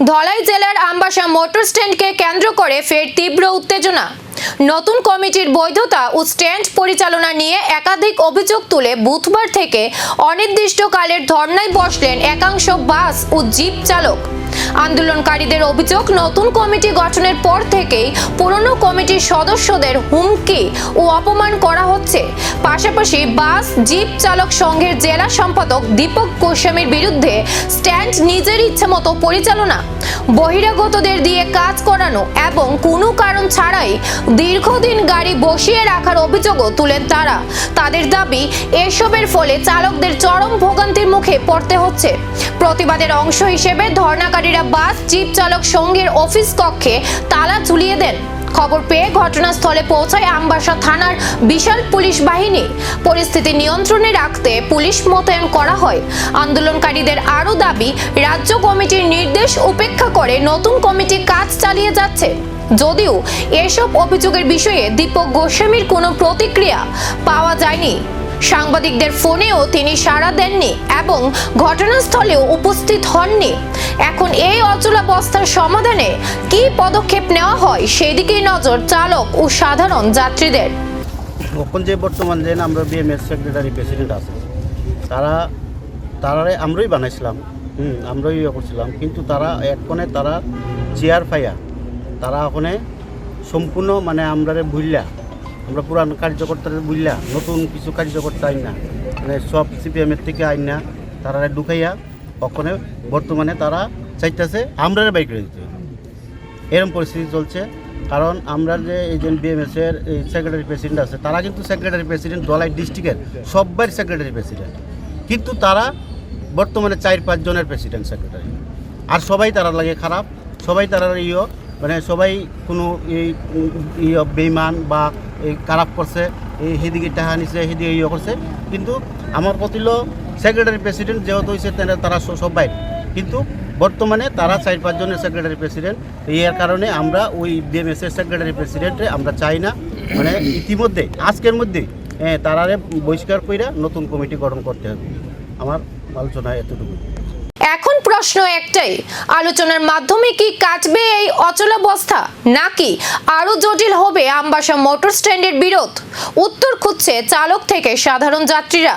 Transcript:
ধলাই জেলার আমবাসা মোটর স্ট্যান্ডকে কেন্দ্র করে ফের তীব্র উত্তেজনা। নতুন কমিটির বৈধতা ও স্ট্যান্ড পরিচালনা নিয়ে একাধিক অভিযোগ তুলে বুধবার থেকে অনির্দিষ্টকালের ধর্নায় বসলেন একাংশ বাস ও জিপ চালক। আন্দোলনকারীদের অভিযোগ, নতুন কমিটি গঠনের পর থেকেই পুরনো কমিটির সদস্যদের হুমকি ও অপমান করা হচ্ছে। পাশাপাশি বাস জিপ চালক সংঘের জেলা সম্পাদক দীপক গোস্বামীর বিরুদ্ধে স্ট্যান্ড নিজের ইচ্ছামতো পরিচালনা, বহিরাগতদের দিয়ে কাজ করানো এবং কোনো কারণ ছাড়াই দীর্ঘদিন গাড়ি বসিয়ে রাখার অভিযোগও তুলেন তারা। তাদের দাবি, এসবের ফলে চালকদের চরম ভোগান্তির মুখে পড়তে হচ্ছে। প্রতিবাদের অংশ হিসেবে ধর্ণাকারীরা বাস জিপ চালক সংঘের অফিস কক্ষে তালা ঝুলিয়ে দেন। খবর পেয়ে ঘটনাস্থলে পৌঁছায় আমবাসা থানার বিশাল পুলিশ বাহিনী। পরিস্থিতি নিয়ন্ত্রণে রাখতে পুলিশ মোতায়েন করা হয়। আন্দোলনকারীদের আরও দাবি, রাজ্য কমিটির নির্দেশ উপেক্ষা করে নতুন কমিটি কাজ চালিয়ে যাচ্ছে। যদিও এসব অভিযোগের বিষয়ে দীপক গোস্বামীর কোনো প্রতিক্রিয়া পাওয়া যায়নি। সাংবাদিকদের ফোনেও তিনি সাড়া দেননি এবং ঘটনাস্থলেও উপস্থিত হননি। এখন এই অচলাবস্থার সমাধানে কি পদক্ষেপ নেওয়া হয় সেদিকেই নজর চালক ও সাধারণ যাত্রীদের। এখন যে বর্তমান যে আমরা বিএমএস সেক্রেটারি প্রেসিডেন্ট আছে তারা আমরাই বানাইছিলাম, আমরাই করছিলাম, কিন্তু তারা এখনে তারা চেয়ার পাইয়া তারা ওখানে সম্পূর্ণ আমরা ভুললা, আমরা পুরান কার্যকর্তাদের বুঝলা নতুন কিছু কার্যকর্তা আইন না, সব সিপিএমের থেকে আইন না তারা ঢুকাইয়া ওখানে বর্তমানে তারা চাইতেছে আমরা বাইক করে দিতে। এরকম পরিস্থিতি চলছে। কারণ আমরা যে এই যে বিএমএসের এই সেক্রেটারি প্রেসিডেন্ট আছে, তারা কিন্তু সেক্রেটারি প্রেসিডেন্ট ধলাই ডিস্ট্রিক্টের সব্বার সেক্রেটারি প্রেসিডেন্ট, কিন্তু তারা বর্তমানে 4-5 জনের প্রেসিডেন্ট সেক্রেটারি। আর সবাই তারা লাগে খারাপ, সবাই তারা সবাই কোনো এই বেইমান বা এই খারাপ করছে, এই সেদিকে টাকা নিছে, সেদিকে করছে। কিন্তু আমার কতিল সেক্রেটারি প্রেসিডেন্ট যেহেতু হয়েছে তারা সবাই, কিন্তু বর্তমানে তারা 4-5 জনের সেক্রেটারি প্রেসিডেন্ট। এর কারণে আমরা ওই বিএমএসের সেক্রেটারি প্রেসিডেন্টে আমরা চাই না, ইতিমধ্যে আজকের মধ্যে তারা বহিষ্কার কইরা নতুন কমিটি গঠন করতে হবে। আমার আলোচনা এতটুকু। এখন প্রশ্ন একটাই, আলোচনার মাধ্যমে কি কাটবে এই অচলাবস্থা, নাকি আরো জটিল হবে আমবাসা মোটর স্ট্যান্ডের বিরোধ? উত্তর খুঁজছে চালক থেকে সাধারণ যাত্রীরা।